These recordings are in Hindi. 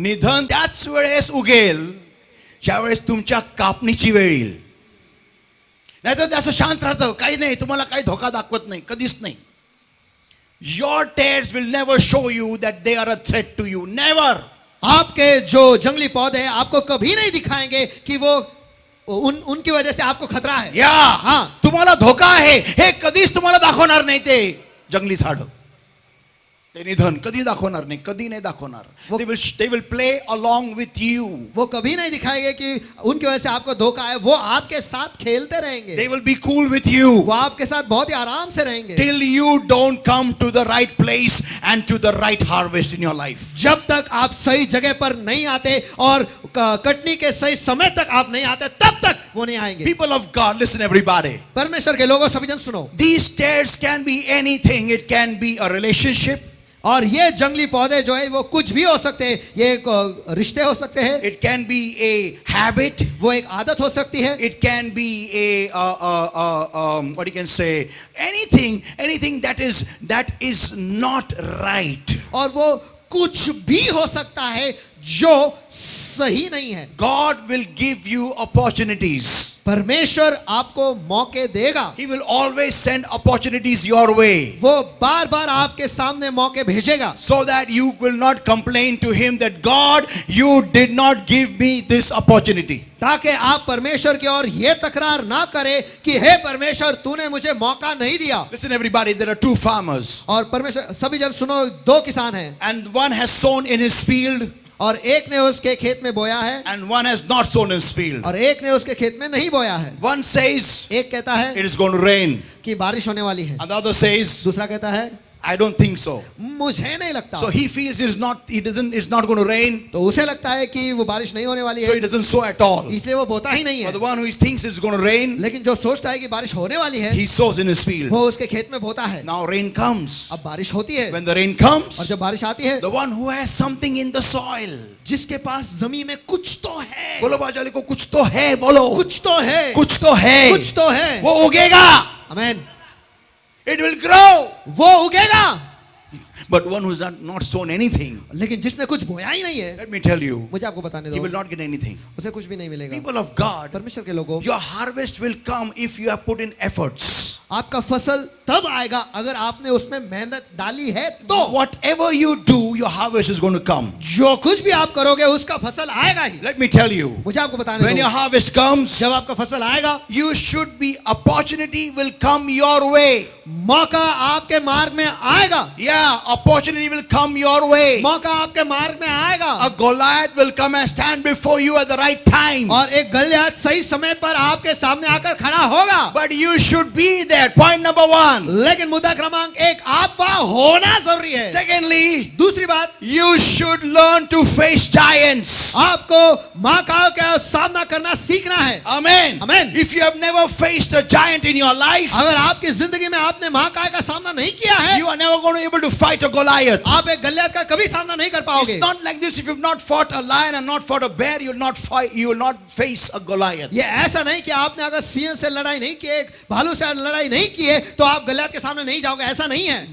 निधन त्याच वेळेस उगेल ज्यावेळेस तुमच्या कापणीची वेळ येईल. नाहीतर ते असं शांत राहतं, काही नाही, तुम्हाला काही धोका दाखवत नाही, कधीच नाही. Your tears will never show you that they are a threat to you. Never. आपके जो जंगली पौधे हैं आपको कभी नहीं दिखाएंगे कि वो उनकी वजह से आपको खतरा है. या हाँ. तुम्हाला धोका आहे हे कधीच तुम्हाला दाखवणार नाही ते जंगली झाड. ते निधन कधी दाखवणार नाही, कधी नाही दाखवणार. They will play along with you. वो कभी नहीं दिखाएंगे कि उनकी वजह से आपको धोखा है. वो आपके साथ खेलते रहेंगे. They will be cool with you. वो आपके साथ बहुत ही आराम से रहेंगे. Till you don't come to the right place and to the right harvest in your life. जब तक आप सही जगह पर नहीं आते और कटनी के सही समय तक आप नहीं आते, तब तक वो नहीं आएंगे. People of God, listen everybody. परमेश्वर के लोगों सभी जन सुनो. These tears can be anything. It can be a relationship. और ये जंगली पौधे जो है वो कुछ भी हो सकते हैं. ये रिश्ते हो सकते हैं. It can be a habit. वो एक आदत हो सकती है. It can be a what you can say, anything that is not right. और वो कुछ भी हो सकता है जो सही नहीं है. God will give you opportunities. परमेश्वर आपको मौके देगा. He will always send opportunities your way. वो बार बार आपके सामने मौके भेजेगा. So that you will not complain to him that God, you did not give me this opportunity. ताकि आप परमेश्वर की ओर ये तकरार ना करें कि हे परमेश्वर तूने मुझे मौका नहीं दिया. Listen everybody, there are two farmers. और परमेश्वर सभी जन सुनो, दो किसान हैं. And one has sown in his field. और एक ने उसके खेत में बोया है. And one has not sown in his field. और एक ने उसके खेत में नहीं बोया है. One says एक कहता है it is going to rain. कि बारिश होने वाली है. And the other says दूसरा कहता है I don't think so. मुझे नहीं लगता. So he feels it's not going to rain. तो उसे लगता है कि वो बारिश नहीं होने वाली So है, he doesn't sow at all. इसलिए वो बोता ही नहीं But the है. one who thinks it's going to rain, लेकिन जो सोचता है कि बारिश होने वाली है, he sows in his field. वो उसके खेत में बोता है. Now rain comes. अब बारिश होती है. When the rain comes, और जब बारिश आती है, the one who has something in the soil. जिसके पास जमीन में कुछ तो है. बोलो बाजाली को कुछ तो है, बोलो कुछ तो है. कुछ तो है, कुछ तो है. वो उगेगा. आमीन. It will grow. वो उगेगा. But one who's not sown anything, लेकिन जिसने कुछ बोया ही नहीं है, let me tell you, मुझे आपको बताने he will दो, not get anything. उसे कुछ भी नहीं मिलेगा. People of God, परमेश्वर के लोगों, your harvest will come if you have put in efforts. आपका फसल तब आएगा अगर आपने उसमें मेहनत डाली है तो. Whatever you do, your harvest is going to come. जो कुछ भी आप करोगे उसका फसल आएगा ही. Let me tell you, मुझे आपको बताने when your दो, harvest comes, जब आपका फसल आएगा, you should be, opportunity will come your way. मौका आपके मार्ग में आएगा. Yeah, opportunity will come your way. मौका आपके मार्ग में आएगा. A Goliath will come and stand before you at the right time. और एक गलियात सही समय पर आपके सामने आकर खड़ा होगा. But you should be there. Point number one. लेकिन मुद्दा क्रमांक एक, आप वहां होना जरूरी है. Secondly, दूसरी बात, you should learn to face giants. आपको महाकायों का सामना करना सीखना है. Amen. Amen. If you have never faced a giant in your life, अगर आपकी जिंदगी में आपने महाकाय का सामना नहीं किया है, you are never going to be able to fight a Goliath. आप एक गलियात का कभी सामना नहीं कर पाओगे. It's not like this. If you've not fought a lion and not fought a bear, you will not face a Goliath. ये ऐसा नहीं कि आपने अगर सिंह से लड़ाई नहीं की, भालू से लड़ाई नहीं की है, तो आप गलियात के सामने नहीं जाओगे. ऐसा नहीं है.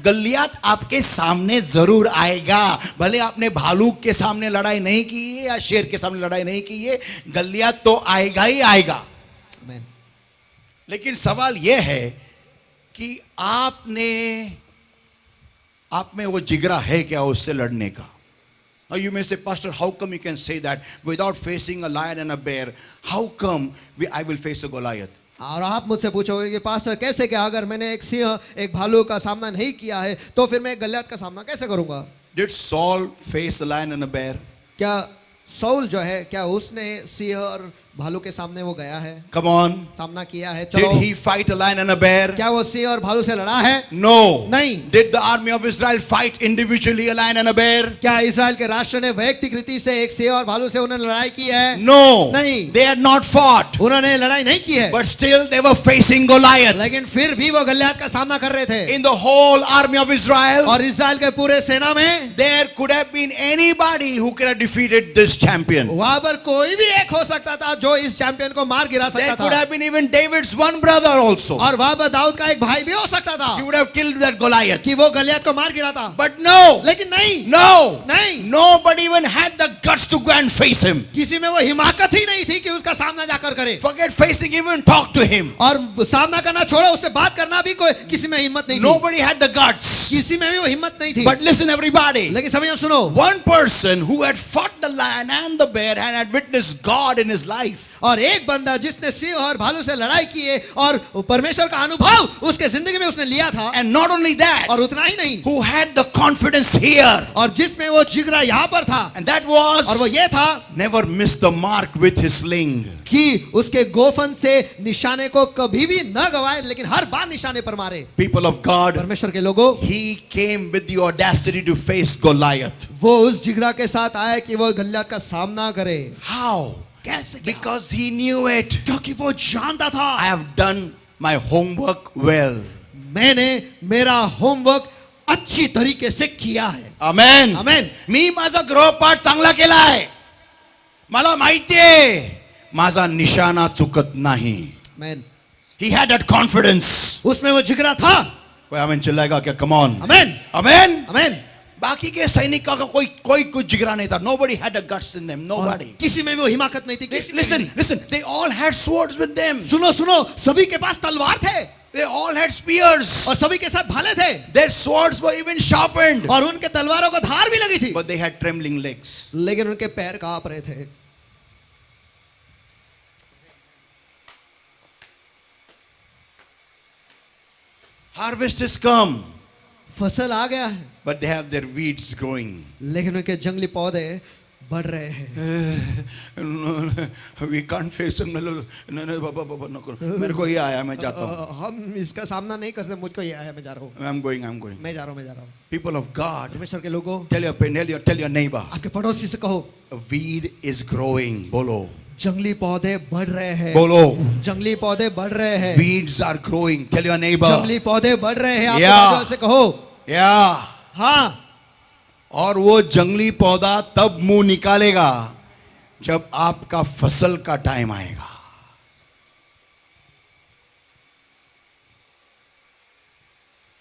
गलियात आपके सामने जरूर आएगा. भले आपने भालू के सामने लड़ाई नहीं की है या शेर के सामने लड़ाई नहीं की है, गलियात तो आएगा ही आएगा. Amen. लेकिन सवाल यह है कि आप में वो जिगरा है क्या उससे लड़ने का. Now you may say, Pastor, how come you can say that without facing a lion and a bear? How come I will face a Goliath? और आप मुझसे पूछोगे कि पास्टर कैसे, क्या अगर मैंने एक सिंह एक भालू का सामना नहीं किया है तो फिर मैं गलियात का सामना कैसे करूंगा. Did Saul face a lion and a bear? क्या साउल जो है, क्या उसने सिंह और भालू के सामने वो गया है, Come on. सामना किया है? चलो. Did he fight a lion and a bear? क्या वो सिंह और भालू से लड़ा है? No. नहीं. Did the army of Israel fight individually a lion and a bear? क्या इस्राएल के राष्ट्र ने वैयक्तिक रीति से एक सिंह और भालू से उन्होंने लड़ाई की है? No. नहीं. They had not fought. उन्होंने लड़ाई नहीं की है. But still they were facing Goliath. लेकिन फिर भी वो गलियात का सामना कर रहे थे. In the whole army of Israel, और इस्राएल के पूरे सेना में there could have been anybody who could have defeated this champion. वहां पर कोई भी एक हो सकता था जो इस चैंपियन को मार गिरा There सकता could था, have been even David's one brother also. और वहां पर दाऊद का एक भाई भी हो सकता था He would have killed that Goliath. कि वो गलियात को मार गिरा था, But no, लेकिन नहीं, no, नहीं, nobody even had the guts to go and face him. किसी में वो हिमाकत ही नहीं थी कि उसका सामना जाकर करे, Forget facing, even talk to him. और सामना करना छोड़ो, उससे बात करना भी कोई किसी में हिम्मत नहीं थी, Nobody had the guts. किसी में भी वो हिम्मत नहीं थी। But listen, everybody. लेकिन सभी सुनो, One person who had fought the lion and the bear and had witnessed God in his life. और एक बंदा जिसने सिंह और भालू से लड़ाई की है और परमेश्वर का अनुभव उसके जिंदगी में उसने लिया था, And not only that, और उतना ही नहीं, who had the confidence here. और जिसमें वो जिगरा यहाँ पर था, And that was और वो ये था never miss the mark with his sling. कि उसके गोफन से निशाने को कभी भी न गवाए, लेकिन हर बार निशाने पर मारे। People of God, परमेश्वर के लोगों, he came with the audacity to face Goliath. वो उस जिगरा के साथ आए कि वो गलियात का सामना करे। How? कैसे? Because he knew it. क्योंकि वो जानता I था have done my homework well. मैंने मेरा होमवर्क अच्छी तरीके से किया है। Amen. आमेन। मी माझा गृहपाठ चांगला केलाय. मला माहितीये माझा निशाणा चुकत नाही. आमेन। He had that confidence. उसमें वो जिगरा था। कोई आमेन चिल्लाएगा क्या? Come on. Amen, Amen. आमेन। बाकी के सैनिकों का कोई कुछ जिगरा नहीं था. Nobody had a guts in them. Nobody. किसी में भी वो हिमाकत नहीं थी, किसी में भी Listen. They all had swords with them. नहीं। सुनो सुनो, सभी के पास तलवार थे They all had spears. और सभी के साथ भाले थे, Their swords were even sharpened. और उनके तलवारों को धार भी लगी थी, But they had trembling legs. लेकिन उनके पैर कांप रहे थे। Harvest is come. फसल आ गया है, But they have their weeds growing. लेकिन उनके जंगली पौधे बढ़ रहे हैं। We can't face him. No, बाबा नको. मेरे को ये आया, मैं जाता हूँ. हम इसका सामना नहीं कर सकते, मुझको ये आया, मैं जा रहा हूँ, I'm going. मैं जा रहा हूँ। People of God, परमेश्वर के लोगों, tell your neighbor. आपके पड़ोसी से कहो, A weed is growing. Bolo. जंगली पौधे बढ़ रहे हैं, Bolo. जंगली पौधे बढ़ रहे हैं, Weeds are growing. Tell your neighbor. जंगली पौधे बढ़ रहे हैं। आपके Yeah. बाजू से कहो, Yeah. हाँ, और वो जंगली पौधा तब मुंह निकालेगा जब आपका फसल का टाइम आएगा.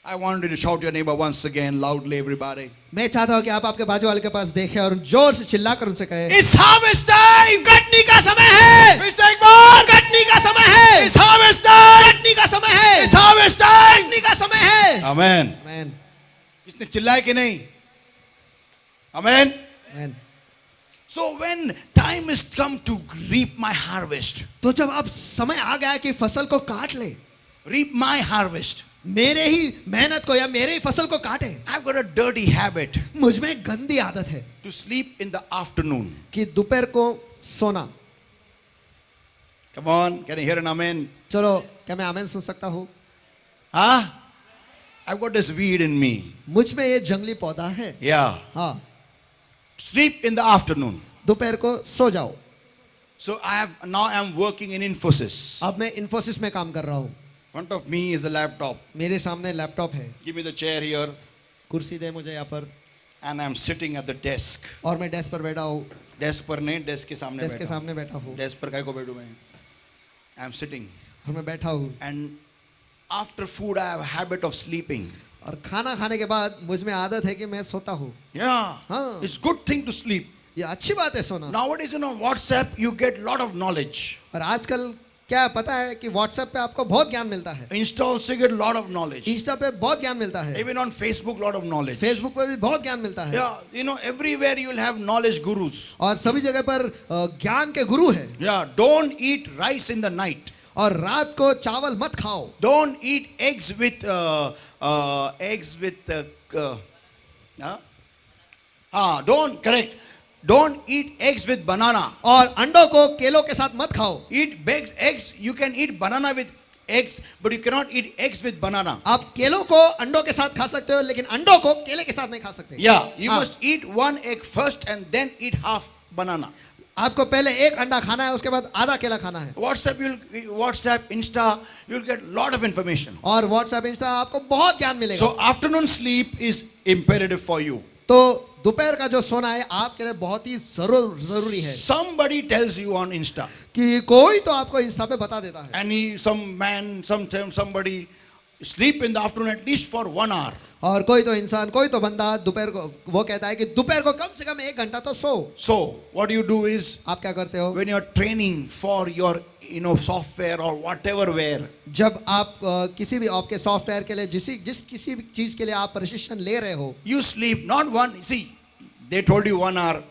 I want you to shout your neighbor once again loudly, everybody. मैं चाहता हूँ कि आप आपके बाजू वाले के पास देखें और जोर से चिल्लाकर उनसे कहें, It's harvest time. कटनी का समय है, It's एक बार. कटनी का समय है, It's harvest time. कटनी का समय है, It's harvest time. कटनी का समय है। Amen. आमेन, किसने चिल्लाया कि नहीं? Amen. Amen. So when time is come to reap my harvest, तो जब अब समय आ गया कि फसल को काट ले, reap my harvest. मेरे ही मेहनत को या मेरे ही फसल को काटे, I've got a dirty habit मुझ में एक गंदी आदत है to sleep in the afternoon. कि दोपहर को सोना। Come on, can you hear an amen? चलो, क्या मैं आमेन सुन सकता हूँ? Huh? I've got this weed in me. मुझ में ये जंगली पौधा है। Yeah. हाँ, Sleep in the afternoon. दोपहर को सो जाओ। So I'm working in Infosys. अब मैं इन्फोसिस में काम कर रहा हूँ। In front of me is a laptop. मेरे सामने लैपटॉप है, Give me the chair here. कुर्सी दे मुझे यहाँ पर, And I'm sitting at the desk. और मैं डेस्क पर बैठा हूँ, Desk पर नहीं, desk के सामने डेस्क के बैठा हूँ. सामने बैठा हूँ, Desk पर काय को बैठूं मैं? I'm sitting. और मैं बैठा हूँ, And after food, I have a habit of sleeping. और खाना खाने के बाद मुझ में आदत है कि मैं सोता हूँ। Yeah. हाँ. It's good thing to sleep. ये अच्छी बात है सोना। Nowadays, WhatsApp, you get lot of knowledge. और आजकल क्या पता है कि व्हाट्सएप पे आपको बहुत ज्ञान मिलता है, Insta also you get lot of knowledge. Insta पे बहुत ज्ञान मिलता है, Even on Facebook, lot of knowledge. Facebook पे भी बहुत ज्ञान मिलता है, Yeah, everywhere you will have knowledge gurus. और सभी जगह पर ज्ञान के गुरु है। Yeah, don't eat rice in the night. और रात को चावल मत खाओ, Don't eat eggs with Don't eat eggs with banana. और अंडों को केलों के साथ मत खाओ। Eggs. You can eat banana with eggs, but you cannot eat eggs with banana. आप केलों को अंडों के साथ खा सकते हो, लेकिन अंडों को केले के साथ नहीं खा सकते। Yeah, you हाँ। must eat one egg first and then eat half banana. आपको पहले एक अंडा खाना है, उसके बाद आधा केला खाना है। WhatsApp, Insta, you'll get lot of information. और व्हाट्सएप, इंस्टा आपको बहुत ज्ञान मिलेगा। So afternoon sleep is imperative for you. तो दोपहर का जो सोना है आपके लिए बहुत ही जरूरी है Somebody tells you on Insta. कि कोई तो आपको इंस्टा पे बता देता है And some man, somebody sleep in the afternoon at least for 1 hour. और कोई तो इंसान कोई तो बंदा दोपहर को वो कहता है कि दोपहर को कम से कम 1 घंटा तो सो So what you do is आप क्या करते हो when you're training for your software or whatever where, जब आप किसी भी आपके सॉफ्टवेयर के लिए किसी भी चीज के लिए आप प्रशिक्षण ले रहे हो you sleep not one. See, they told you 1 hour.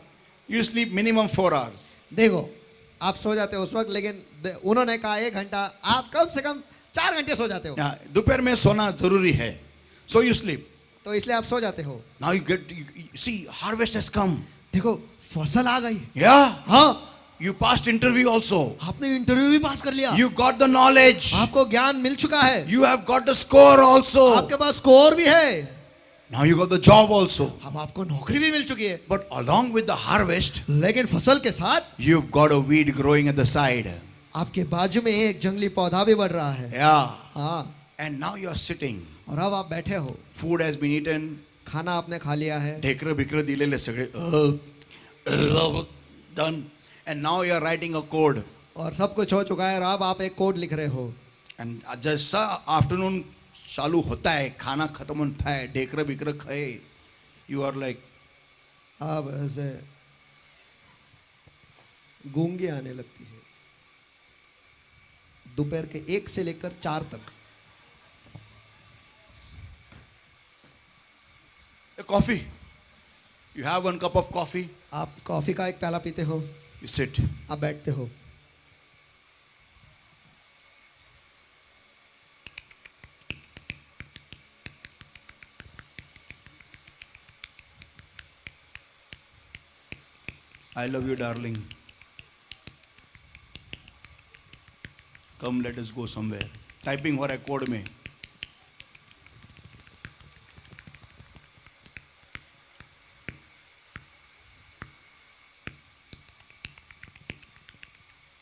You sleep minimum 4 hours. देखो आप सो जाते हो उस वक्त लेकिन उन्होंने कहा 1 घंटा आप कम से कम 4 घंटे सो जाते हो Yeah, दोपहर में सोना जरूरी है. So you sleep. तो इसलिए आप सो जाते हो Now see, harvest has come. देखो फसल आ गई Yeah. हाँ You passed interview also. आपने इंटरव्यू भी पास कर लिया You got the knowledge. आपको ज्ञान मिल चुका है You have got the score also. आपके पास स्कोर भी है Now you got the job also. अब आपको नौकरी भी मिल चुकी है But along with the harvest, लेकिन फसल के साथ you've got a weed growing at the side. आपके बाजू में एक जंगली पौधा भी बढ़ रहा है Yeah. हाँ And now you're sitting. और अब आप बैठे हो Food has been eaten. खाना आपने खा लिया है ढेकरं बिकरं दिलेले सगळे. Done. And now you're writing a code. और सब कुछ हो चुका है और अब आप एक कोड लिख रहे हो And जैसा आफ्टरनून चालू होता है, खाना खत्म होता है, ढेकरं बिकरं खाए, you are like, अब ऐसे गूंगी आने लगती है दोपहर के 1 से लेकर 4 तक a coffee. You have 1 cup of coffee. आप कॉफी का एक प्याला पीते हो You sit. आप बैठते हो I love you, darling. Come, let us go somewhere. Typing हो रहा है कोड में.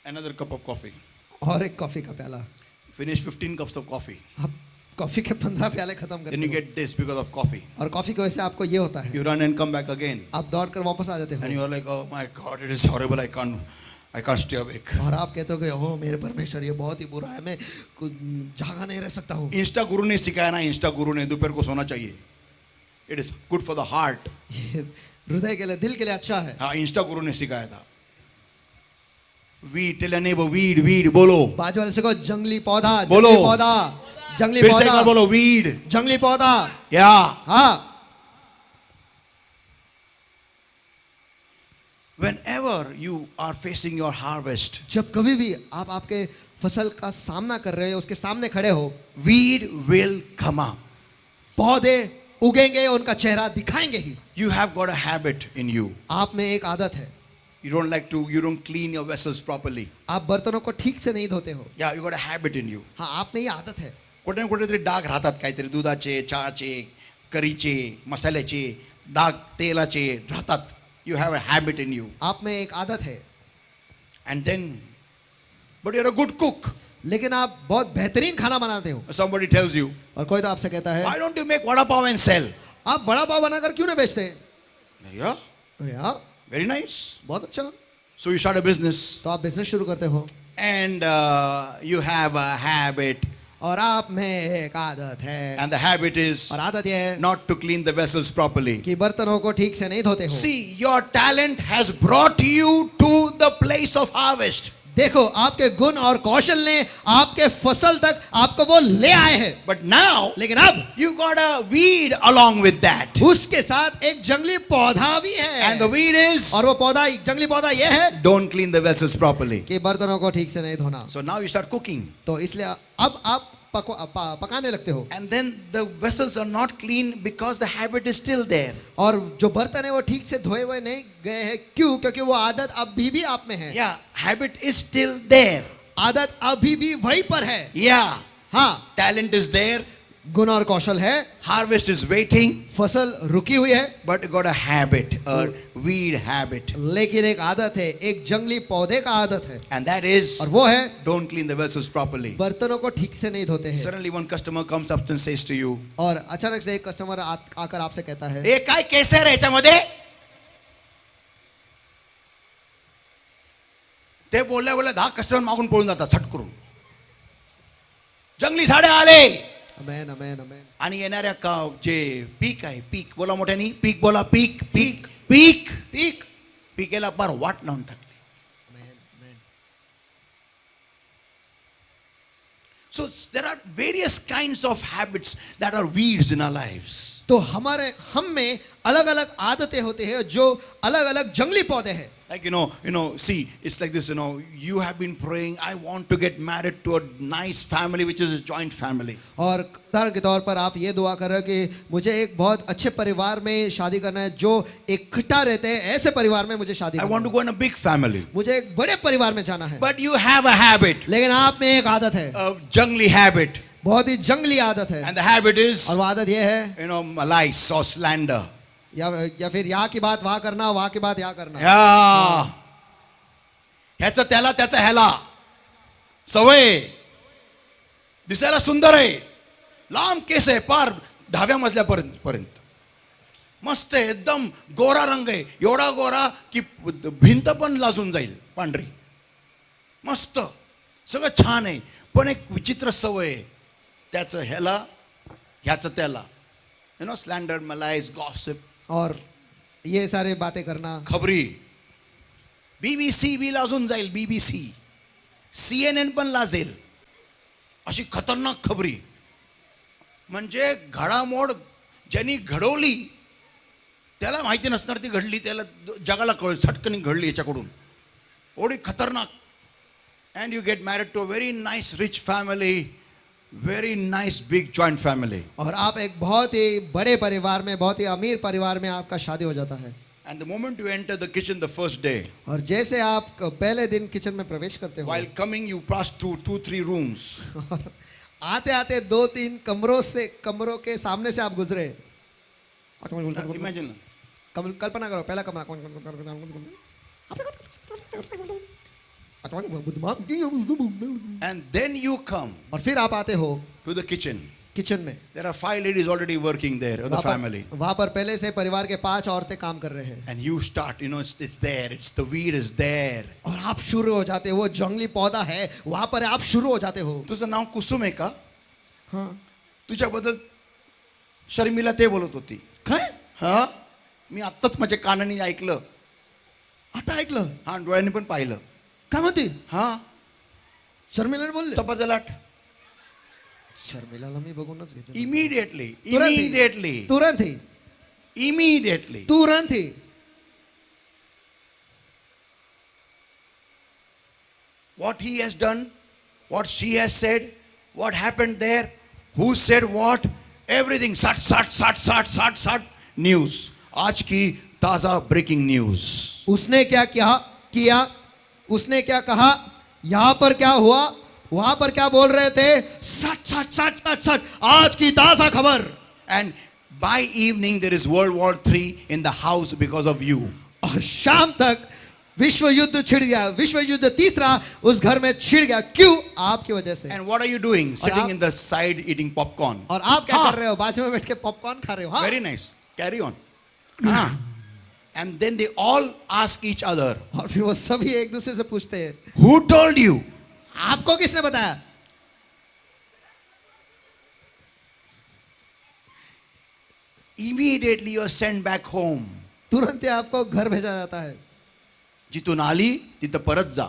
Another cup of coffee. और एक कॉफी का प्याला Finish 15 cups of coffee. आप कॉफी के 15 प्याले खत्म Then you करते हो get this because of coffee. और कॉफी की वजह से आपको ये होता है You run and come back again. आप दौड़ कर वापस आ जाते And हो you are like, oh my God, it is horrible. I can't stay awake. और आप कहते हो कि ओह मेरे परमेश्वर ये बहुत ही बुरा है मैं कुछ जागा नहीं रह सकता हूँ इंस्टा गुरु ने सिखाया ना, इंस्टा गुरु ने दोपहर को सोना चाहिए. It is good for the heart. ये हृदय के लिए दिल के लिए अच्छा है हाँ, इंस्टा गुरु ने सिखाया था. Weed, tell your neighbor, weed, बोलो. बाजू वाले से को जंगली पौधा बोलो। जंगली पौधा जंगली फिर से एक पौधा बार बोलो, weed. जंगली पौधा Yeah. हाँ Whenever you are facing your harvest, जब कभी भी आप आपके फसल का सामना कर रहे हो उसके सामने खड़े हो weed will come up. पौधे उगेंगे उनका चेहरा दिखाएंगे ही You have got a habit in you. आप में एक आदत है You don't clean your vessels properly. आप बर्तनों को ठीक से नहीं धोते हो Yeah, you got a habit in you. हाँ आप में ये आदत है कुठे ना कुठेतरी डाग राहतात, काहीतरी दुधाचे, चहाचे, करीचे, मसाल्याचे, डाग तेलाचे राहतात. You have a habit in you. आप में एक आदत है And then, but you're a good cook. लेकिन आप बहुत बेहतरीन खाना बनाते हो Somebody tells you, और कोई तो आपसे कहता है why don't you make vada pav and sell? आप वड़ा पाव बनाकर क्यों नहीं बेचते Yeah, अरे हाँ very nice. बहुत अच्छा So you start a business तो आप बिजनेस शुरू करते हो and you have a habit, और आप में एक आदत है and the habit is और आदत ये है not to clean the vessels properly. कि बर्तनों को ठीक से नहीं धोते हो See, your talent has brought you to the place of harvest. देखो आपके गुण और कौशल ने आपके फसल तक आपको वो ले आए हैं But now, लेकिन अब you got a weed along with that. उसके साथ एक जंगली पौधा भी है And the weed is, और वो पौधा जंगली पौधा ये है don't clean the vessels properly. कि बर्तनों को ठीक से नहीं धोना So now you start cooking. तो इसलिए अब आप पकाने लगते हो And then the vessels are not clean because the habit is still there. और जो बर्तन है वो ठीक से धोए हुए नहीं गए हैं क्यों क्योंकि वो आदत अभी भी आप में है Yeah, habit is still there. आदत अभी भी वहीं पर है Yeah, हाँ talent is there. गुण और कौशल है, Harvest is waiting, फसल रुकी हुई है, but you got a habit, a weed habit. लेकिन एक आदत है, एक जंगली पौधे का आदत है, And that is, और वो है don't clean the vessels properly. बर्तनों को ठीक से नहीं धोते हैं। Suddenly one customer comes up and says to you, और अचानक से एक कस्टमर आकर आपसे कहता है, ए काय केस आहे रे याच्यामध्ये? ते बोलल्या बोलल्या 10 कस्टमर मागून पळून जातात सट करून. जंगली झाडे आले अमेन अमेन अमेन। आणि येणाऱ्या का जे पीक आहे, पीक बोला मोठ्यानी, पीक बोला, पीक पीक पीक पीक पिकेला पार वाट लावून टाकली. Amen amen. So there are various kinds of habits that are weeds in our lives. तो हम में अलग अलग आदतें होती है जो अलग अलग जंगली पौधे हैं। Like, see, it's like this, you have been praying, I want to get married to a nice family, which is a joint family. और उदाहरण के तौर पर आप ये दुआ कर रहे हो कि मुझे एक बहुत अच्छे परिवार में शादी करना है जो इकट्ठा रहते हैं, ऐसे परिवार में मुझे शादी I करना want to go in a big family. है, मुझे एक बड़े परिवार में जाना है। But you have a habit, लेकिन आप में एक आदत है, a jungly habit. बहुत ही जंगली आदत है, And the habit is, और वो आदत ये है, lies or slander. या फिर यहाँ की बात वहां करना, वहां की बात यहाँ करना। या ह्याचं त्याला, त्याचं ह्याला सवय, दिसायला सुंदर आहे, लांब केस आहे, पार 10व्या मजल्यापर्यंत मस्त आहे, एकदम गोरा रंग आहे, एवढा गोरा की भिंत पण लाजून जाईल पांढरी, मस्त सगळं छान आहे, पण एक विचित्र सवय आहे, त्याचं ह्याला ह्याचं त्याला, स्लँडर, मलाइज, गॉसिप, और ये सारे बातें करना, खबरी, BBC बी लाजून जाईल, BBC, CNN पण लाजेल, अशी खतरनाक खबरी, म्हणजे घडामोड ज्यांनी घडवली त्याला माहिती नसणार ती घडली, त्याला जगाला कळलं झटकन घडली याच्याकडून, एवढी खतरनाक. And you get married to a very nice rich family, very nice big joint family. और आप एक बहुत ही बड़े परिवार में, बहुत ही अमीर परिवार में आपका शादी हो जाता है। And the moment you enter the kitchen the first day, और जैसे आप पहले दिन किचन में प्रवेश करते हो, while coming you pass through 2-3 rooms, आते आते 2-3 कमरों के सामने से आप गुजरे। इमेजिन, कल्पना करो, पहला कमरा, एंड देन यू कम और फिर आप आते हो टू द किचन. किचन में। There are 5 ladies already working there in the family. वहां पर पहले से परिवार के 5 औरतें काम कर रहे हैं। And you start, it's there, it's the weed is there. और आप शुरू हो जाते हो, वो जंगली पौधा है वहां पर आप शुरू हो जाते हो। तुझं नाव कुसुम आहे का? हाँ। तुझ्याबद्दल शर्मिला ते बोलत होती. काय? हा, मी आत्ताच माझ्या कानाने ऐकलं. आता ऐकलं? हा, डोळ्यांनी पण पाहिलं. काय म्हणते? हा, शर्मिलाने बोलले? चपातलाट. शर्मिलाला मी बघूनच घेतो. इमिडिएटली तुरंत ही what he has done, what she has said, what happened there, who said what, everything sat news. आज की ताजा ब्रेकिंग न्यूज. उसने क्या किया, उसने क्या कहा, यहां पर क्या हुआ, वहां पर क्या बोल रहे थे, सट आज की ताजा खबर. And by evening there is World War III in the house because of you. और शाम तक विश्व युद्ध छिड़ गया, विश्व युद्ध तीसरा उस घर में छिड़ गया. क्यों? आपकी वजह से. And what are you doing? Sitting in the side eating popcorn. और आप क्या कर रहे हो? बाजू में बैठ के पॉपकॉर्न खा रहे हो. Very nice. Carry on. And then they all ask each other, और फिर वो सभी एक दूसरे से पूछते हैं, who told you? आपको किसने बताया? Immediately you are sent back home. तुरंत ही आपको घर भेजा जाता है. जिथून आली तिथं परत जा.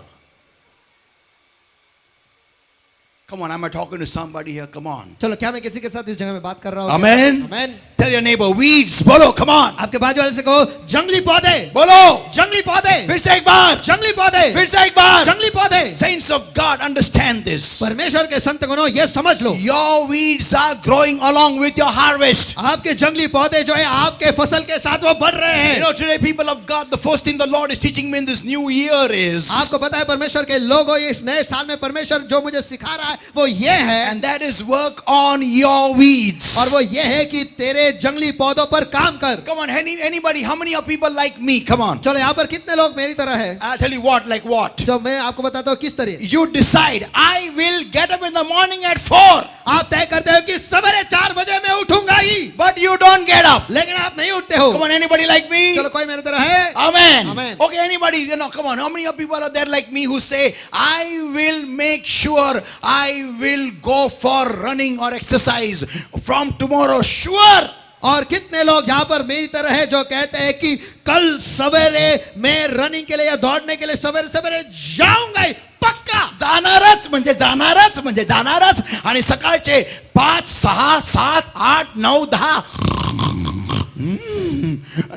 Come on, am I talking to somebody here? Come on. चलो, क्या मैं किसी के साथ इस जगह में बात कर रहा हूँ? Amen. Amen. Tell your neighbor, weeds. बोलो, come on. आपके बाजू वाले से कहो, जंगली पौधे. बोलो. जंगली पौधे. फिर से एक बार. जंगली पौधे. फिर से एक बार. जंगली पौधे. Saints of God, understand this. परमेश्वर के संतगणों, ये समझ लो. Your weeds are growing along with your harvest. आपके जंगली पौधे जो है आपके फसल के साथ वो बढ़ रहे हैं. You know, today people of God, the first thing the Lord is teaching me in this new year is, आपको पता है परमेश्वर के लोगों, इस नए साल में परमेश्वर जो मुझे सिखा रहा है है वो ये है, and that is work on your weeds. और वो ये है कि तेरे जंगली पौधों पर काम कर. Come on, anybody, how many of people like me? Come on. चलो यहाँ पर कितने लोग मेरी तरह है? I'll tell you what, like what? जो मैं आपको बताता हूँ किस तरह. You decide, I will get up in the morning at 4. आप तय करते हो कि सवेरे 4 बजे मैं उठूंगा ही, But you don't get up. लेकिन आप नहीं उठते हो. Come on, anybody like me? चलो कोई मेरी तरह है? Amen. Amen. Okay, anybody, come on. How many of people are there like me who say, I will make sure I will go for running or exercise from tomorrow? Sure. और कितने लोग यहाँ पर मेरी तरह है जो कहते हैं कि कल सवेरे मैं रनिंग के लिए या दौड़ने के लिए सवेरे सवेरे जाऊंगा ही, पक्का जाणारच म्हणजे जाणारच म्हणजे जाणारच. आणि सकाळचे 5, 6, 7, 8, 9, 10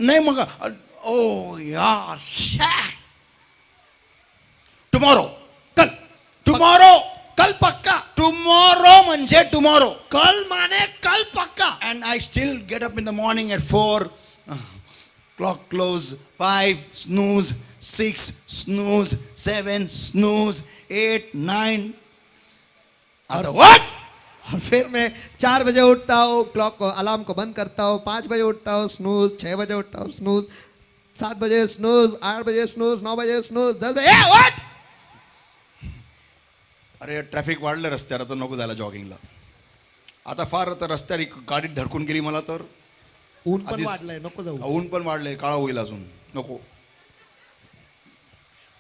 नाही मग ओ यार टुमॉरो कल, टुमॉरो कल पक्का, टुमॉरो म्हणजे टुमॉरो. कल माने कल पक्का. And I still get up in the morning at 4, clock close, 5, snooze, 6, snooze, 7, snooze, 8, 9. और What? और फिर मैं 4 बजे उठता हूँ, क्लॉक को अलार्म को बंद करता हूँ, 5 बजे उठता हूँ, स्नूज, 6 बजे उठता हूँ, स्नूज, 7 बजे स्नूज, 8 बजे स्नूज, 9 बजे स्नूज, 10 बजे व्हाट. अरे ट्रॅफिक वाढलं रस्त्यावर, तर नको झालं जॉगिंगला. आता फार तर रस्त्यावर एक गाडीत धडकून गेली मला तर ऊन पण आधीच- वाढलंय, नको जाऊ. ऊन पण वाढलंय, काळा होईल अजून, नको.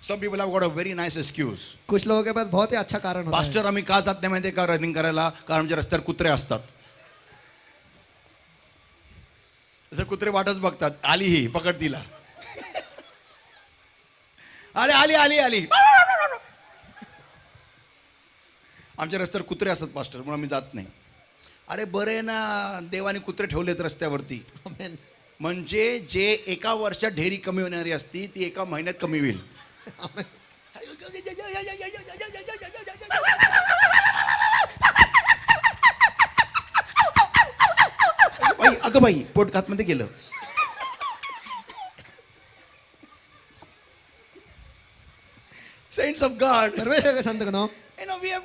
Some people have got a very nice excuse. कुछ लोगों के पास बहुत ही अच्छा कारण होता है. पास्टर आम्ही का जात नाही माहितीये का रनिंग करायला? कारण आमच्या रस्त्यावर कुत्रे असतात. जसं कुत्रे वाटच बघतात, आली ही पकड तिला. अरे आली आली आली. आमच्या रस्त्यावर कुत्रे असतात पास्टर, म्हणून आम्ही जात नाही. अरे बरे ना, देवाने कुत्रे ठेवलेत रस्त्यावरती, Amen. म्हणजे जे एका वर्षात ढेरी कमी होणारी असती ती एका महिन्यात कमी होईल. Amen. बाई, अगं बाई, पोट घातमध्ये गेलं. Saints of God, परमेश्वर के संत गणों, we have,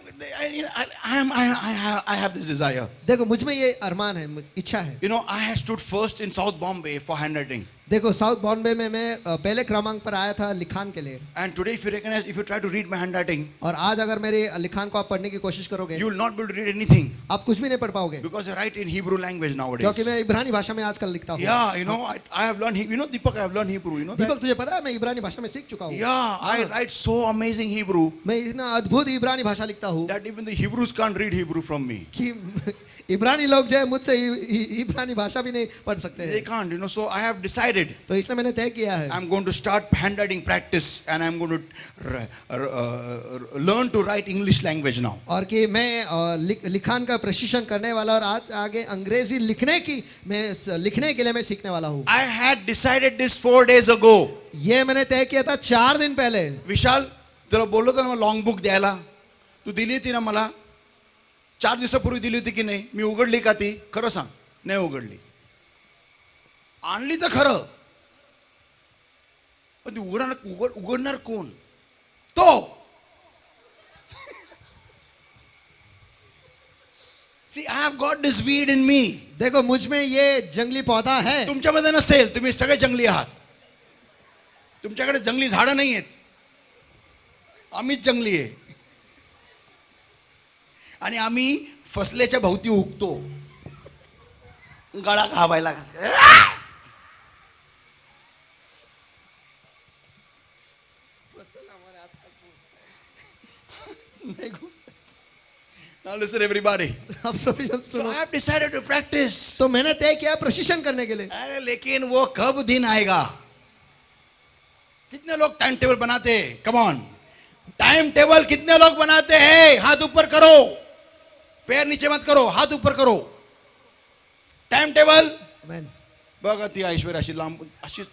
I have this desire. देखो मुझ में ये अरमान है, इच्छा है. I had stood first in South Bombay for handwriting. देखो साउथ बॉम्बे में मैं पहले क्रमांक पर आया था लिखान के लिए. And today, if you recognize, if you try to read my handwriting, और आज अगर मेरे लिखान को आप पढ़ने की कोशिश करोगे, you will not be able to read anything आप कुछ भी नहीं पढ़ पाओगे, because I write in Hebrew language nowadays. क्योंकि मैं इब्रानी भाषा में आजकल लिखता हूँ. Yeah, I have learned, Deepak, I have learned Hebrew, that? दीपक तुझे पता है मैं इब्रानी भाषा में सीख चुका हूँ. Yeah, I write so amazing Hebrew मैं इतना अद्भुत इब्रानी भाषा लिखता हूँ that even the Hebrews can't read Hebrew from me. कि इब्रानी लोग जो है मुझसे इब्रानी भाषा भी नहीं पढ़ सकते They हैं. can't, so I have decided तो इसलिए मैंने तय किया है, I'm going to start handwriting practice and I'm going to learn to write English language now. और कि मैं लिखान का प्रशिक्षण करने वाला, और आज आगे अंग्रेजी लिखने के लिए मैं सीखने वाला हूँ. I had decided this 4 days ago. ये मैंने तय किया था 4 दिन पहले. विशाल, तुला बोललो होतं ना लॉंग बुक द्यायला, तू दिली होती ना मला, 4 दिवसापूर्वी दिली होती की नाही? मी उघडली का ती? खरं सांग. नाही उघडली. आणली तर खरं, पण ती उघडणार कोण? तो. See, I have got this weed in me. देखो मुझ में ये जंगली पौधा है. तुमच्यामध्ये नसेल, तुम्ही सगळे जंगली आहात. तुमच्याकडे जंगली झाडं नाही आहेत, आम्हीच जंगली आहे. आणि आम्ही फसल्याच्या भोवती उगतो, गळा घावायला. Now listen everybody. आप सभी जन So सुनो. I have decided to practice. तो मैंने तय किया प्रशिक्षण करने के लिए. अरे लेकिन वो कब दिन आएगा? कितने लोग टाइम टेबल बनाते हैं? कम ऑन, टाइम टेबल कितने लोग बनाते हैं? हाथ ऊपर करो, पैर नीचे मत करो, हाथ ऊपर करो. Time table Amen. बघा, ती ऐश्वर्या अशी लांब, अशी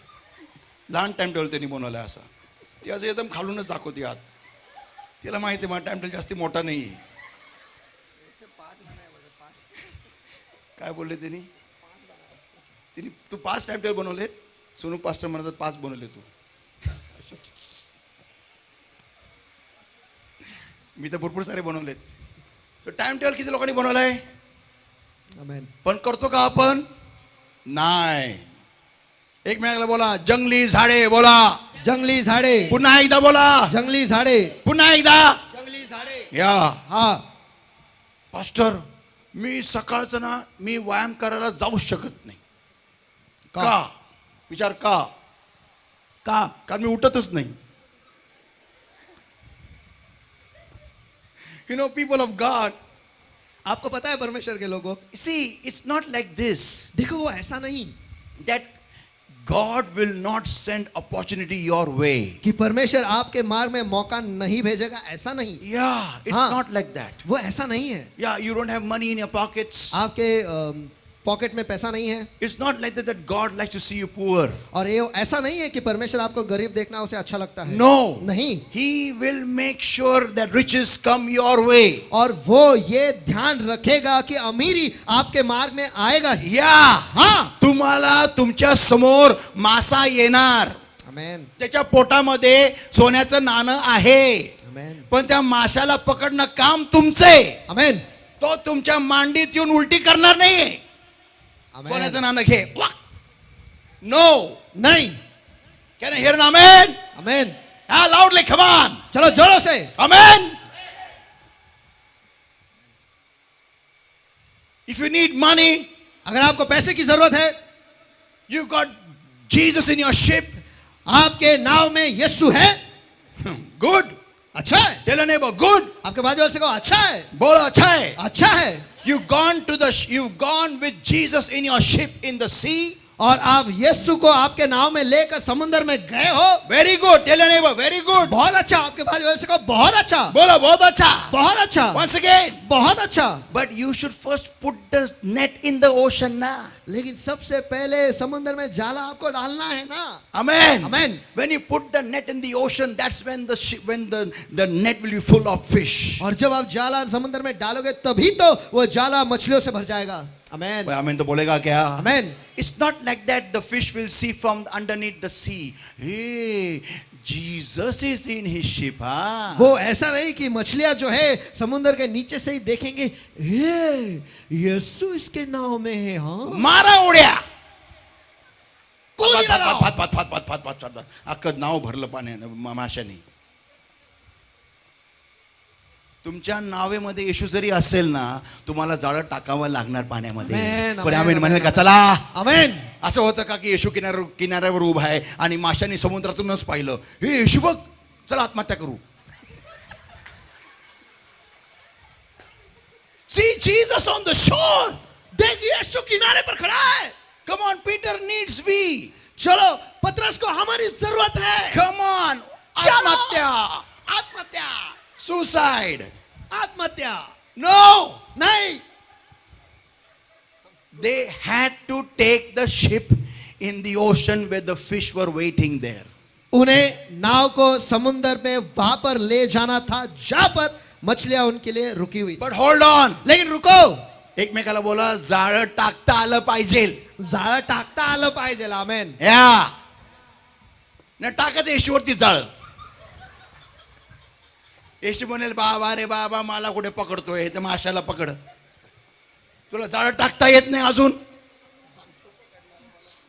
लहान टाइम टेबल त्यांनी बनवलाय असा. ती असं एकदम खालूनच दाखवते हात. तिला माहिती आहे माझा टाइम टेबल जास्ती मोठा नाही आहे. काय बोलले त्यांनी? तू 5 टाइम टेबल बनवले. सोनू पास्टर म्हणतात 5 बनवले तू. मी तर भरपूर सारे बनवलेत. टाइम टेबल किती लोकांनी बनवलाय? आमेन. पण करतो का आपण? नाही. एकमेकाला बोला जंगली झाडे, बोला जंगली झाडे, पुन्हा एकदा बोला, जंगली झाडे, पुन्हा एकदा. जंगली झाडे. या हा. पास्टर, मी सकाळचं ना मी व्यायाम करायला जाऊ शकत नाही. का? विचार का? का? कारण मी उठतच नाही. You know people of God, आपको पता है परमेश्वर के लोगों, see it's not like this देखो वो ऐसा नहीं that God will not send opportunity your way. कि परमेश्वर आपके मार्ग में मौका नहीं भेजेगा, ऐसा नहीं. Yeah, it's हाँ. not like that. वो ऐसा नहीं है. Yeah, you don't have money in your pockets. आपके पॉकेट में पैसा नहीं है. It's not like that God likes to see you poor. और ये ऐसा नहीं है कि परमेश्वर आपको गरीब देखना उसे अच्छा लगता है. No. नहीं. He will make sure that riches come your way. और वो ये ध्यान रखेगा कि अमीरी आपके मार्ग में आएगा ही. Yeah. हाँ. तुम्हाला तुमच्या समोर मासा येणार. आमेन. त्याच्या पोटामध्ये सोन्याचं नाणं आहे. आमेन. पण त्या माशाला पकडणं काम तुमचे. आमेन. तो तुमच्या मांडीत येऊन उलटी करणार नाही. आमेन. सोन्याचं नाणं घे. नो. नहीं. Can I hear an amen? Amen. Loudly, come on. चलो जोरों से. Amen. If you need money, अगर आपको पैसे की जरूरत है, you got Jesus in your ship. आपके नाव में यीशु है. Good. अच्छा है. Tell a neighbor, good. आपके बाजू वाले से कहो अच्छा है. बोलो अच्छा है. अच्छा है. You've gone with Jesus in your ship in the sea. और आप यीशु को आपके नाव में लेकर समुद्र में गए हो. Very good. Tell a neighbor, very good. बहुत अच्छा. आपके बाजू वाले से कहो बहुत अच्छा. बोलो बहुत अच्छा. बहुत अच्छा. Once again. बहुत अच्छा. But you should first put the net in the ocean na. लेकिन सबसे पहले समुद्र में जाला आपको डालना है ना. Amen. Amen. When you put the net in the ocean, that's when the net will be full of fish. और जब आप जाला समुद्र में डालोगे तभी तो वो जाला मछलियों से भर जाएगा. आमेन. Amen तो बोलेगा क्या? आमेन. It's not like that the fish will see from underneath the sea. Hey, Jesus is in his ship. हाँ. वो ऐसा नहीं कि मछलियां जो है समुद्र के नीचे से ही देखेंगे, हे यीशु इसके नाव में है. हाँ. मारा उड्या. कोणी लगाओ. फात अख्खं नाव भरलं पाण्याने माशाने. तुमच्या नावेमध्ये येशू जरी असेल ना, तुम्हाला जाळं टाकावं लागणार पाण्यामध्ये. आमेन, पण आमेन, आमेन म्हणाल का? चला. आमेन. असं होतं का की येशू किनाऱ्यावर उभा आहे आणि माशांनी समुद्रातूनच पाहिलं, हे येशू बघ, चला आत्महत्या करू. See Jesus on the shore. देख यीशु किनारे पर खड़ा है. Come on, Peter needs we. चलो पतरस को हमारी जरूरत है. Come on. चलो. आत्महत्या. आत्महत्या. Suicide. आत्महत्या. No. नहीं. They had to take the ship in the ocean where the fish were waiting there. उन्हें नाव को समुद्र में वहां पर ले जाना था जहां पर मछलियां उनके लिए रुकी हुई. But hold on. लेकिन रुको. एकमेकाला बोला जाळं टाकता आलं पाहिजे. जाळं टाकता आलं पाहिजे. आमेन. या न टाकायचं येशूवरती जाळ. येशू म्हणेल बाबा रे बाबा मला कुठे पकडतोय, तर माशाला पकड. तुला जाळं टाकता येत नाही अजून.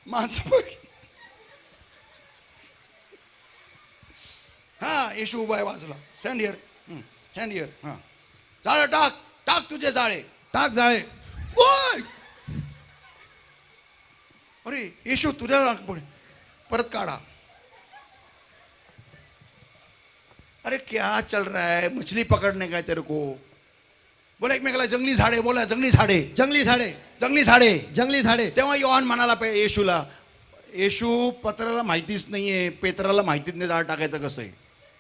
माणसं पकड. हा येशू उभा आहे बाजूला. Stand here. Stand here. हा जाळं टाक. टाक तुझे जाळे. टाक जाळे. ओय! अरे येशू तुझ्या पुढे परत काढा. अरे क्या चल रहा है? मछली पकड़ने का है तेरे को. बोला एकमेकाला जंगली झाडे. बोला जंगली झाडे. जंगली झाडे. जंगली झाडे. जंगली झाडे. तेव्हा योहान म्हणाला येशूला, येशू पत्राला माहितीच नाहीये, पेत्राला माहितीच नाही जाळ टाकायचं कसं आहे.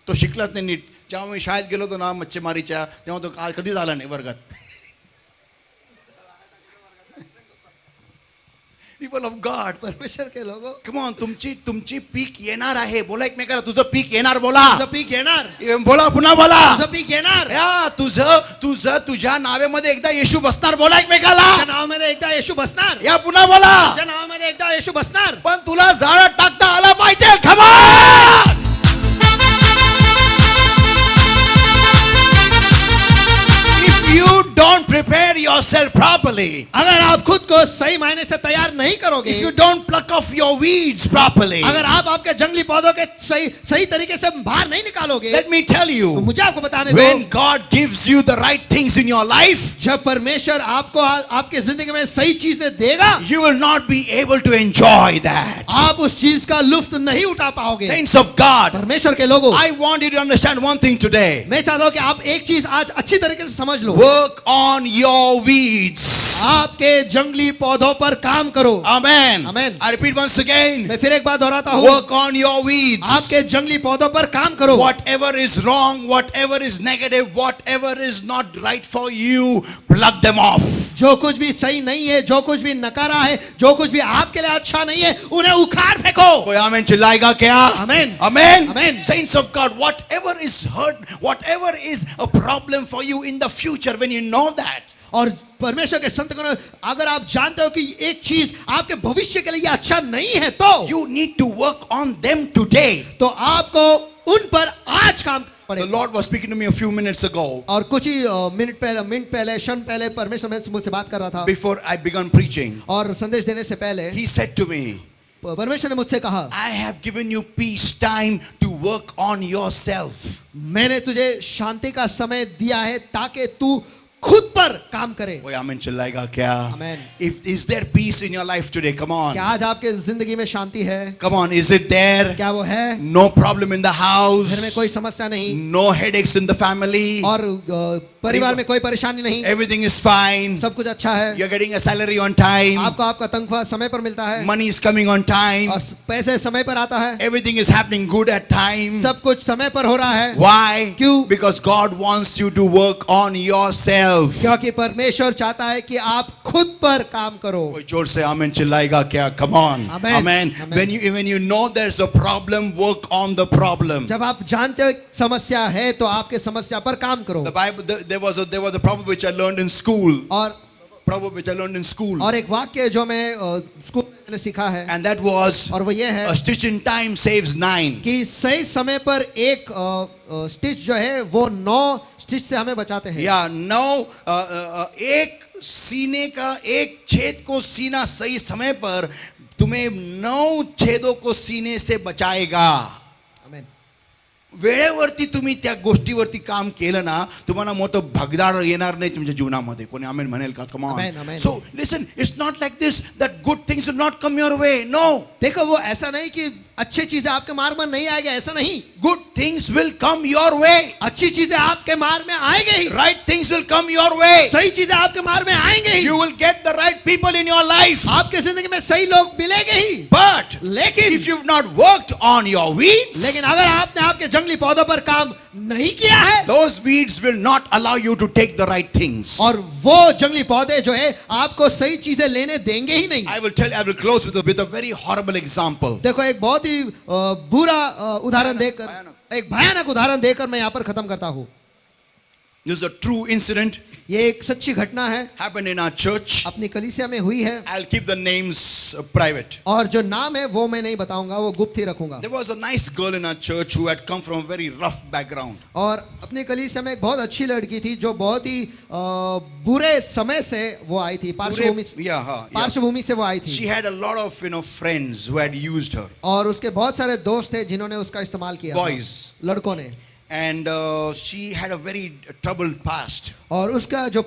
तो शिकलाच नाही नीट. जेव्हा मी शाळेत गेलो होतो ना मच्छीमारीच्या, तेव्हा तो कधीच आला नाही वर्गात. पीपल ऑफ गॉड, परमेश्वर के लोगों, कम ऑन, तुमची पीक येणार आहे. बोला एकमेकाला तुझं पीक येणार. बोला तुझं पीक येणार. बोला पुन्हा बोला. तुझं पीक येणार. या तुझ्या नावेमध्ये एकदा येशू बसणार. बोला एकमेकाला. तुझ्या नावामध्ये एकदा येशू बसणार. या पुन्हा बोला. तुझ्या नावामध्ये एकदा येशू बसणार. पण तुला जाळं टाकता आलं पाहिजे. Come on! If you prepare yourself properly, अगर आप खुद को सही मायने से तैयार नहीं करोगे, if you don't pluck off your weeds properly, अगर आप आपके जंगली पौधों के सही तरीके से बाहर नहीं निकालोगे, let me tell तो you, मुझे आपको बताने दो, when God gives you the right things in your life, जब परमेश्वर आपको आपके जिंदगी में सही चीजें देगा, you will not be able to enjoy that. आप उस चीज का लुत्फ नहीं उठा पाओगे। Saints of God, परमेश्वर के लोगों, I want you to understand one thing today. मैं चाहता हूं कि आप एक चीज आज अच्छी तरीके से समझ लो, Work on your weeds. आपके जंगली पौधों पर काम करो। Amen. Amen. I repeat once again. मैं फिर एक बार दोहराता हूँ, Work on your weeds. आपके जंगली पौधों पर काम करो। Whatever is wrong, whatever is negative, whatever is not right for you, plug them off. जो कुछ भी सही नहीं है, जो कुछ भी नकारा है, जो कुछ भी आपके लिए अच्छा नहीं है, उन्हें उखाड़ फेंको। कोई आमेन चिल्लाएगा क्या? Amen. Amen. Amen. Saints of God, whatever is hurt, whatever is a problem for you in the future, when you know that, और परमेश्वर के संत गण, अगर आप जानते हो कि एक चीज आपके भविष्य के लिए अच्छा नहीं है, तो you need to work on them today. तो आपको उन पर आज काम The पड़ेगा। Lord was speaking to me a few minutes ago और कुछ ही मिनट पहले क्षण पहले परमेश्वर मुझसे बात कर रहा था, before I began preaching. और संदेश देने से पहले He said to me, परमेश्वर ने मुझसे कहा, I have given you peace time to work on yourself. मैंने तुझे शांति का समय दिया है ताकि तू खुद पर काम करे। कोई आमीन चिल्लाएगा क्या? Amen. If is there peace in your life today? Come on. क्या आज आपके जिंदगी में शांति है? Come on, is it there? क्या वो है? No problem in the house. घर में कोई समस्या नहीं, No headaches in the family. और परिवार में कोई परेशानी नहीं, Everything is fine. सब कुछ अच्छा है, You're getting a salary on time. आपको आपका तनख्वाह समय पर मिलता है, Money is coming on time. और पैसे समय पर आता है, Everything is happening good at time. सब कुछ समय पर हो रहा है। Why? क्यों? Because God wants you to work on yourself. क्योंकि परमेश्वर चाहता है कि आप खुद पर काम करो। कोई जोर से आमीन चिल्लाएगा क्या? Come on. Amen. Amen. Amen. When you know there's a problem, work on the problem. जब आप जानते हो समस्या है तो आपके समस्या पर काम करो। The Bible, there was a proverb which I learned in school. और एक वाक्य जो मैं स्कूल में मैंने सीखा है, And that was, और वो ये है a stitch in time saves 9. कि सही समय पर एक स्टिच जो है वो 9 स्टिच से हमें बचाते हैं। Yeah, now एक सीने का एक छेद को सीना सही समय पर तुम्हें 9 छेदों को सीने से बचाएगा। आमेन। वेळेवरती तुम्ही त्या गोष्टीवरती काम केलं ना, तुम्हाला मोठं भगदाड येणार नाही तुमच्या जीवनामध्ये. कोणी आमेन म्हणेल का? Come on. Amen, amen. So listen, it's not like this that good things will not come your way. No. देखो, वो ऐसा नहीं कि अच्छी चीजें आपके मार्ग में नहीं आएगी, ऐसा नहीं। Good things will come your way. अच्छी चीजें आपके मार्ग में आएंगे ही, Right things will come your way. सही चीजें आपके मार्ग में आएंगे ही, You will get the right people in your life. आपके जिंदगी में सही लोग मिलेंगे ही। But लेकिन if you've not worked on your weeds, लेकिन अगर आपने आपके जंगली पौधों पर काम नहीं किया है, those weeds will not allow you to take the right things. और वो जंगली पौधे जो है आपको सही चीजें लेने देंगे ही नहीं। I will close with a very horrible example. देखो, एक बहुत ही बुरा उदाहरण देकर, एक भयानक उदाहरण देकर मैं यहाँ पर खत्म करता हूँ। This is a true incident. ये एक सच्ची घटना है, Happened in our church. अपनी कलीसिया में हुई है, I'll keep the names private. और जो नाम है वो मैं नहीं बताऊंगा, वो गुप्त ही रखूंगा। There was a nice girl in our church who had come from a very rough background. और अपनी कलीसिया में एक बहुत अच्छी लड़की थी जो बहुत ही बुरे समय से वो आई थी, पार्श्वभूमि Yeah. पार्श्वभूमि से वो आई She थी, had a lot of friends who had used her. और उसके बहुत सारे दोस्त थे जिन्होंने उसका इस्तेमाल किया था, Boys. लड़कों ने। And she had a very troubled past. और उसका जो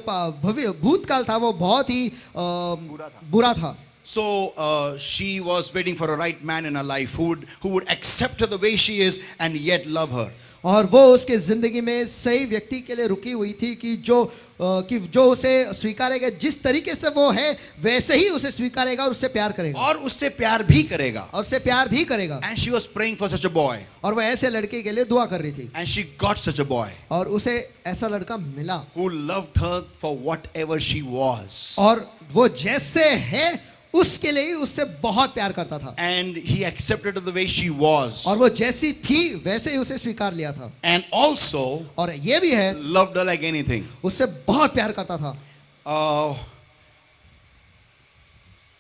भूतकाल था वो बहुत ही बुरा था। So she was waiting for a right man in her life who would accept her the way she is and yet love her. और वो उसके जिंदगी में सही व्यक्ति के लिए रुकी हुई थी कि जो उसे स्वीकारेगा, जिस तरीके से वो है वैसे ही उसे स्वीकारेगा और उससे प्यार करेगा, और उससे प्यार भी करेगा। और उससे प्यार भी करेगा। And she was praying for such a boy. और वो ऐसे लड़के के लिए दुआ कर रही थी, And she got such a boy और उसे ऐसा लड़का मिला, who loved her for whatever she was. और वो जैसे है उसके लिए ही उससे बहुत प्यार करता था, And he accepted her the way she was. और वो जैसी थी वैसे ही उसे स्वीकार लिया था, And also और ये भी है loved her like anything. उससे बहुत प्यार करता था।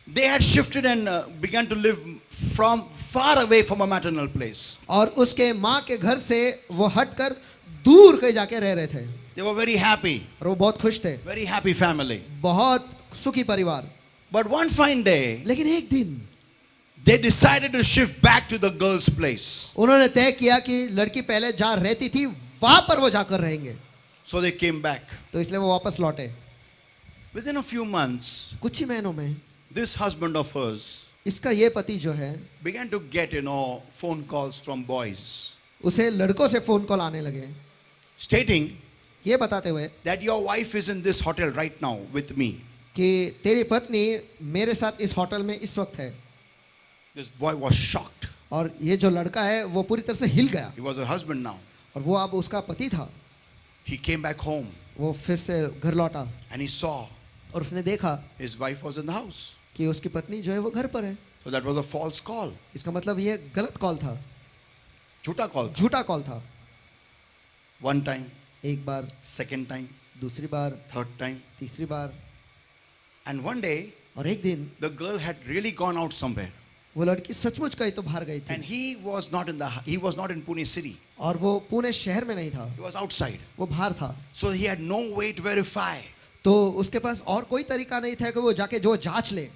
They had shifted and began to live from far away from a maternal place. और उसके माँ के घर से वो हटकर दूर कहीं जाके रह रहे थे। They were very happy, और वो बहुत खुश थे, very happy family. बहुत सुखी परिवार। But one fine day, लेकिन एक दिन they decided to shift back to the girl's place. उन्होंने तय किया कि लड़की पहले जहाँ रहती थी वहां पर वो जाकर रहेंगे, So they came back. तो इसलिए वो वापस लौटे। Within a few months, कुछ ही महीनों में this husband of hers इसका ये पति जो है began to get, phone calls from boys उसे लड़कों से फोन कॉल आने लगे, stating ये बताते हुए that your wife is in this hotel right now with me. कि तेरी पत्नी मेरे साथ इस होटल में इस वक्त है। This boy was shocked. और ये जो लड़का है वो पूरी तरह से हिल गया, He was a husband now. और वो अब उसका पति था। He came back home वो फिर से घर लौटा and he saw और उसने देखा his wife was in the house. कि उसकी पत्नी जो है वो घर पर है। So that was a false call. इसका मतलब ये गलत कॉल था, Jhuta call. झूठा कॉल था। One time, एक बार, second time, दूसरी बार, third time. तीसरी बार, And one day, और एक दिन the girl had really gone out somewhere. वो लड़की सचमुच कहीं तो बाहर गई And थी, he was not in Pune city. और वो पुणे शहर में नहीं था, He was outside. वो बाहर था। So he had no way to verify. तो उसके पास और कोई तरीका नहीं था कि वो जाके जो जांच ले,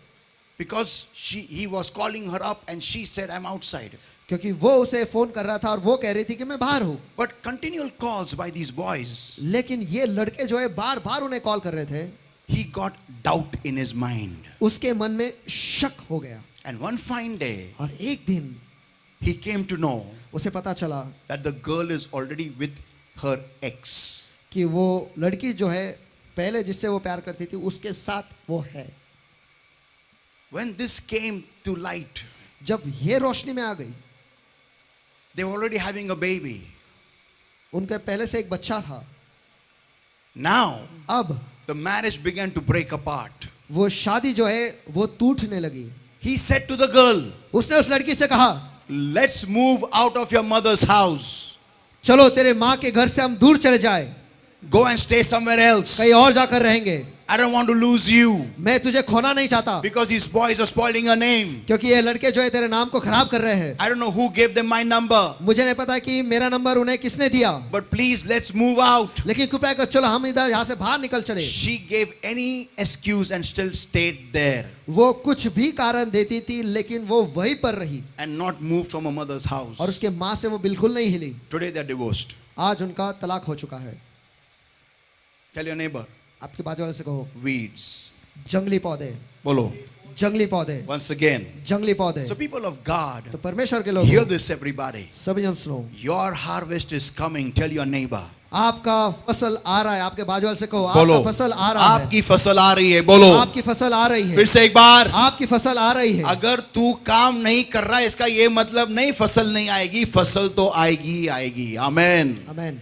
Because he was calling her up and she said, I'm outside. क्योंकि वो उसे फोन कर रहा था और वो कह रही थी कि मैं बाहर हूँ। But continual calls by these boys, लेकिन ये लड़के जो है बार बार उन्हें कॉल कर रहे थे, he got doubt in his mind. उसके मन में शक हो गया। And one fine day, और एक दिन he came to know उसे पता चला that the girl is already with her ex. कि वो लड़की जो है पहले जिससे वो प्यार करती थी उसके साथ वो है। When this came to light, जब ये रोशनी में आ गई, they were already having a baby. उनके पहले से एक बच्चा था। Now, अब the marriage began to break apart. वो शादी जो है वो टूटने लगी। He said to the girl, उसने उस लड़की से कहा, let's move out of your mother's house. चलो तेरे माँ के घर से हम दूर चले जाए, Go and stay somewhere else. कहीं और जाकर रहेंगे। I don't want to lose you. मैं तुझे खोना नहीं चाहता, Because these boys are spoiling her name. क्योंकि ये लड़के जो है तेरे नाम को खराब कर रहे हैं। I don't know who gave them my number. मुझे नहीं पता कि मेरा नंबर उन्हें किसने दिया, But please, let's move out. लेकिन कृपया कर चलो हम इधर यहाँ से बाहर निकल चले। She gave any excuse and still stayed there वो कुछ भी कारण देती थी लेकिन वो वहीं पर रही and not moved from her mother's house. और उसके माँ से वो बिल्कुल नहीं हिली। Today they're divorced. आज उनका तलाक हो चुका है। Tell your neighbor, आपके बाजू वाले से कहो, weeds. जंगली पौधे, Bolo. जंगली पौधे, Once again. जंगली पौधे। So people of God, तो परमेश्वर के लोग hear this everybody. सभी जन सुनो, Your harvest is coming. Tell your neighbor. आपका फसल आ रहा है। आपके बाजू वाले से कहो, बोलो, आपका फसल आ रहा है, आपकी फसल आ रही है। बोलो, आपकी फसल आ रही फिर है, से एक बार। आपकी फसल आ रही है। अगर तू काम नहीं कर रहा है इसका ये मतलब नहीं फसल नहीं आएगी, फसल तो आएगी आएगी। आमेन। आमेन।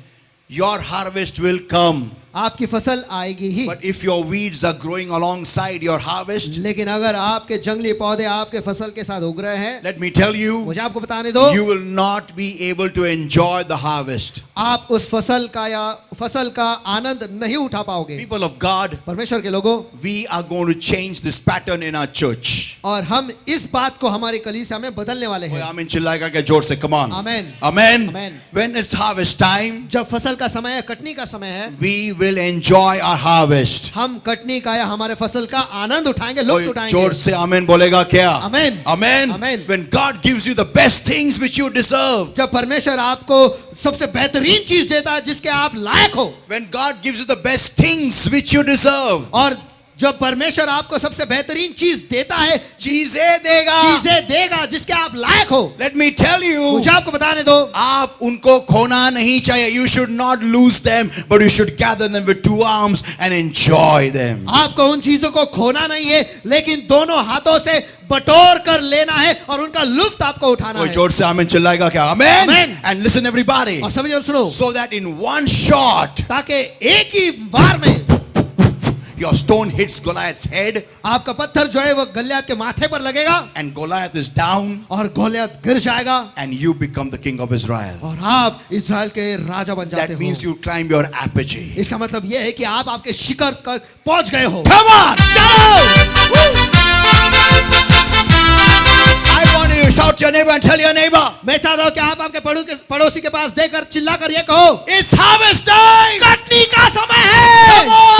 Your harvest will come. आपकी फसल आएगी ही, But if your weeds are growing alongside your harvest, लेकिन अगर आपके जंगली पौधे आपके फसल के साथ उग रहे हैं, let me tell you, मुझे आपको बताने दो, you will not be able to enjoy the harvest. आप उस फसल का या फसल का आनंद नहीं उठा पाओगे। People of God, परमेश्वर के लोगों, we are going to change this pattern in our church. और हम इस बात को हमारी कलीसिया में बदलने वाले ओए हैं। आमीन चिल्लाएगा क्या जोर से? Come on. Amen. Amen. Amen. When it's harvest time, जब फसल का समय है, कटनी का समय है, we will enjoy our harvest. हम कटनी का या हमारे फसल का आनंद उठाएंगे, लुत्फ कोई जोर उठाएंगे। से आमेन बोलेगा क्या? Amen. Amen. Amen. When God gives you the best things which you deserve, जब परमेश्वर आपको सबसे बेहतरीन चीज देता है जिसके आप लायक हो, when God gives you the best things which you deserve, और जब परमेश्वर आपको सबसे बेहतरीन चीज देता है, चीजें देगा, चीजें देगा जिसके आप लायक हो, let me tell you, मुझे आपको बताने दो, आप उनको खोना नहीं चाहिए. You should not lose them, but you should gather them with two arms and enjoy them. आपको उन चीजों को खोना नहीं है, लेकिन दोनों हाथों से बटोर कर लेना है और उनका लुत्फ आपको उठाना कोई है। जोर से आमीन चिल्लाएगा क्या? Amen. Amen. And listen everybody, और सभी जन सुनो, so that in one shot ताकि एक ही बार में your stone hits Goliath's head आपका पत्थर जो है वो गलियात के माथे पर लगेगा and Goliath is down और गोलियत गिर जाएगा and you become the king of Israel. और आप इस्राएल के राजा बन जाते That means हो। you climb your apogee. इसका मतलब यह है कि आप आपके शिखर पर पहुंच गए हो। Come on! चलो! I want you to shout to your neighbor and tell your neighbor, मैं चाहता हूं कि आप आपके पड़ोसी के पास देकर चिल्लाकर ये कहो, it's harvest time! कटनी छटनी का समय है। Come